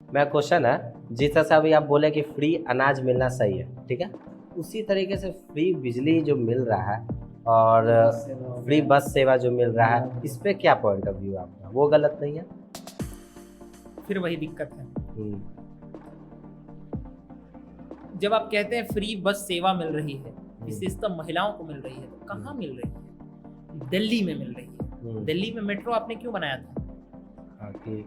मैं क्वेश्चन है जिस तरह से अभी आप बोले कि फ्री अनाज मिलना सही है, ठीक है, उसी तरीके से फ्री बिजली जो मिल रहा है और फ्री बस सेवा जो मिल रहा है, इस पे क्या पॉइंट ऑफ व्यू है आपका? वो गलत नहीं है? फिर वही दिक्कत है। हम्म, जब आप कहते हैं फ्री बस सेवा मिल रही है, विशेषतः महिलाओं को मिल रही है, तो कहाँ मिल रही है? दिल्ली में मिल रही है। दिल्ली में मेट्रो आपने क्यों बनाया था? हाँ, कि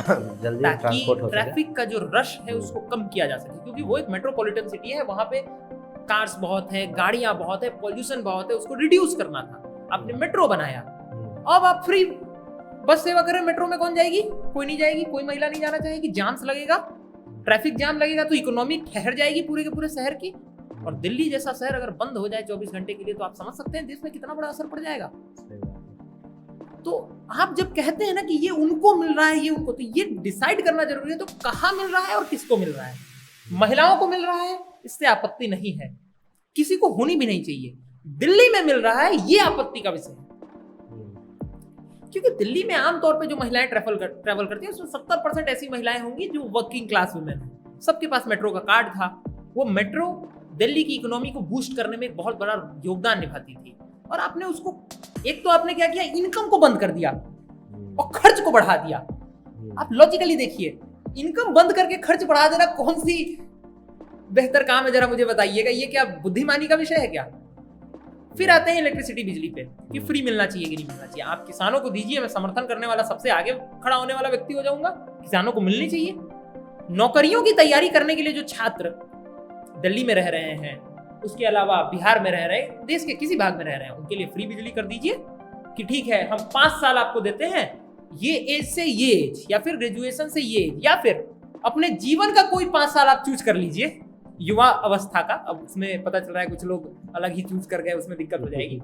जल्दी ताकि ट्रांसपोर्ट हो सके। ट्रैफिक का जो रश है उसको कम किया जा सके, क्योंकि वो एक मेट्रोपॉलिटन सिटी है, वहां पे कार्स बहुत है, गाड़ियां बहुत है, पॉल्यूशन बहुत है, उसको रिड्यूस करना था। आपने मेट्रो बनाया, अब आप फ्री बस सेवा करें, मेट्रो में कौन जाएगी? कोई नहीं जाएगी, कोई महिला नहीं जाना चाहेगी, जाम्स लगेगा, ट्रैफिक जाम लगेगा, तो इकोनॉमी ठहर जाएगी पूरे के पूरे शहर की। और दिल्ली जैसा शहर अगर बंद हो जाए 24 घंटे के लिए, तो आप समझ सकते हैं देश में कितना बड़ा असर पड़ जाएगा। तो आप जब कहते हैं ना कि ये उनको मिल रहा है, ये उनको, तो ये डिसाइड करना जरूरी है, तो कहाँ मिल रहा है और किसको मिल रहा है? महिलाओं को मिल रहा है, इससे आपत्ति नहीं है, किसी को होनी भी नहीं चाहिए। दिल्ली में मिल रहा है, ये आपत्ति का विषय है, क्योंकि दिल्ली में आमतौर पे जो महिलाएं ट्रैवल करती हैं, उसमें 70% ऐसी महिलाएं होंगी जो वर्किंग क्लास वुमेन है। सबके पास मेट्रो का कार्ड था। वो मेट्रो दिल्ली की इकोनॉमी को बूस्ट करने में एक बहुत बड़ा योगदान निभाती थी, और आपने उसको, एक तो आपने क्या किया, इनकम को बंद कर दिया और खर्च को बढ़ा दिया। आप लॉजिकली देखिए, इनकम बंद करके खर्च बढ़ा देना कौन सी बेहतर काम है, जरा मुझे बताइएगा। ये क्या बुद्धिमानी का विषय है क्या? फिर आते हैं इलेक्ट्रिसिटी, बिजली पे, कि फ्री मिलना चाहिए कि नहीं मिलना चाहिए। आप किसानों को दीजिए, मैं समर्थन करने वाला सबसे आगे खड़ा होने वाला व्यक्ति हो जाऊंगा। किसानों को मिलनी चाहिए। नौकरियों की तैयारी करने के लिए जो छात्र दिल्ली में रह रहे हैं, उसके अलावा बिहार में रह रहे हैं, देश के किसी भाग में रह रहे हैं, उनके लिए फ्री बिजली कर दीजिए कि ठीक है, हम 5 साल आपको देते हैं, ये एज से ये एज, या फिर ग्रेजुएशन से ये एज, या फिर अपने जीवन का कोई 5 साल आप चूज कर लीजिए, युवा अवस्था का। अब उसमें पता चल रहा है कुछ लोग अलग ही चूज कर गए, उसमें दिक्कत हो जाएगी।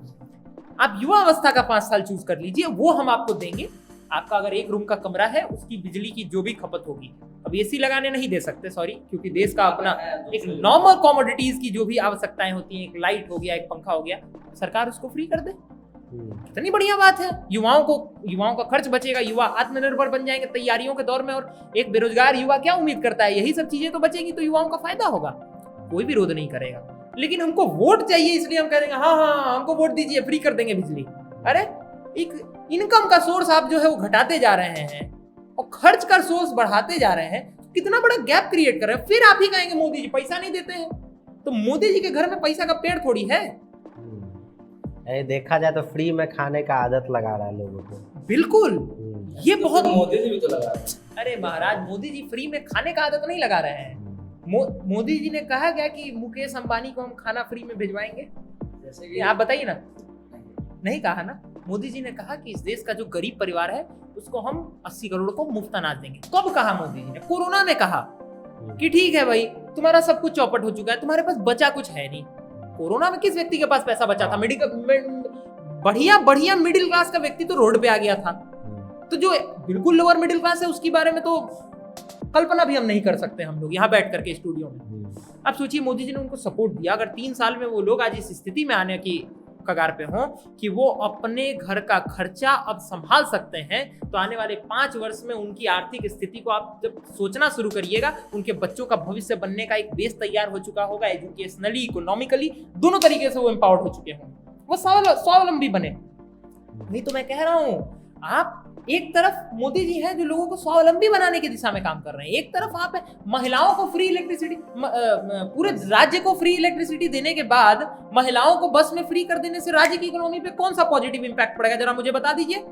आप युवा अवस्था का 5 साल चूज कर लीजिए, वो हम आपको देंगे। आपका अगर एक रूम का कमरा है, उसकी बिजली की जो भी खपत होगी, अब एसी लगाने नहीं दे सकते, सॉरी, क्योंकि देश का अपना एक नॉर्मल कॉमोडिटीज की जो भी आवश्यकताएं होती हैं, एक लाइट हो गया, एक पंखा हो गया, सरकार उसको फ्री कर दे। कितनी बढ़िया बात है। युवाओं का खर्च बचेगा, युवा आत्मनिर्भर बन जाएंगे तैयारियों के दौर में। और एक बेरोजगार युवा क्या उम्मीद करता है? यही सब चीजें तो बचेंगी, तो युवाओं का फायदा होगा, कोई विरोध नहीं करेगा। लेकिन हमको वोट चाहिए, इसलिए हम कहेंगे हाँ हाँ हमको वोट दीजिए, फ्री कर देंगे बिजली। अरे एक इनकम का सोर्स आप जो है वो घटाते जा रहे हैं और खर्च का सोर्स बढ़ाते जा रहे हैं, कितना बड़ा गैप क्रिएट कर रहे हैं। फिर आप ही कहेंगे मोदी जी पैसा नहीं देते हैं, तो मोदी जी के घर में पैसा का पेड़ थोड़ी है। देखा जाए तो फ्री में खाने का आदत लगा रहा है लोगों को। बिल्कुल, ये बहुत, मोदी जी भी तो लगा रहे हैं। अरे महाराज, मोदी जी फ्री में खाने का आदत नहीं लगा रहे हैं। मोदी जी ने कहा क्या कि मुकेश अंबानी को हम खाना फ्री में भिजवाएंगे? जैसे कि आप बताइए ना। नहीं कहा ना। मोदी जी ने कहा कि इस देश का जो गरीब परिवार है उसको हम 80 करोड़ को मुफ्त अनाज देंगे। कब कहा मोदी जी ने? कोरोना में कहा कि ठीक है भाई, तुम्हारा सब कुछ चौपट हो चुका है, तुम्हारे पास बचा कुछ है नहीं। कोरोना में किस व्यक्ति के पास पैसा बचा था? बढ़िया मिडिल क्लास का व्यक्ति तो रोड पे आ गया था। तो जो बिल्कुल लोअर मिडिल क्लास है, उसके बारे में तो कल्पना भी हम नहीं कर सकते, हम लोग यहाँ बैठ करके स्टूडियो में। अब सोचिए, मोदी जी ने उनको सपोर्ट दिया। अगर 3 साल में वो लोग आज इस स्थिति में आने की कगार पे हों कि वो अपने घर का खर्चा अब संभाल सकते हैं, तो आने वाले 5 वर्ष में उनकी आर्थिक स्थिति को आप जब सोचना शुरू करिएगा, उनके बच्चों का भविष्य बनने का एक बेस तैयार हो चुका होगा, एजुकेशनली, इकोनॉमिकली, दोनों तरीके से वो एम्पावर्ड हो चुके होंगे, वो स्वावलंबी बने। वही तो मैं कह रहा हूं, आप एक तरफ मोदी जी हैं जो लोगों को स्वावलंबी बनाने की दिशा में काम कर रहे हैं, एक तरफ आप महिलाओं को फ्री इलेक्ट्रिसिटी, पूरे राज्य को फ्री इलेक्ट्रिसिटी देने के बाद महिलाओं को बस में फ्री कर देने से राज्य की इकोनॉमी पे कौन सा पॉजिटिव इंपैक्ट पड़ेगा, जरा मुझे बता दीजिए।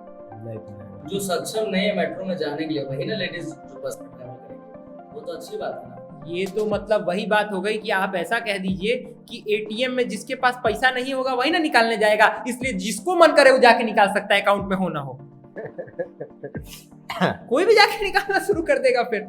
जो सक्षम नहीं है मेट्रो में जाने के लिए, वही ना लेडीज जो बस में ट्रैवल करेंगे, वो तो अच्छी बात है ना। ये तो मतलब वही बात हो गई कि आप ऐसा कह दीजिए कि एटीएम में जिसके पास पैसा नहीं होगा वही ना निकालने जाएगा, इसलिए जिसको मन करे वो जाके निकाल सकता है, अकाउंट में हो ना हो। कोई भी जाके निकालना शुरू कर देगा फिर।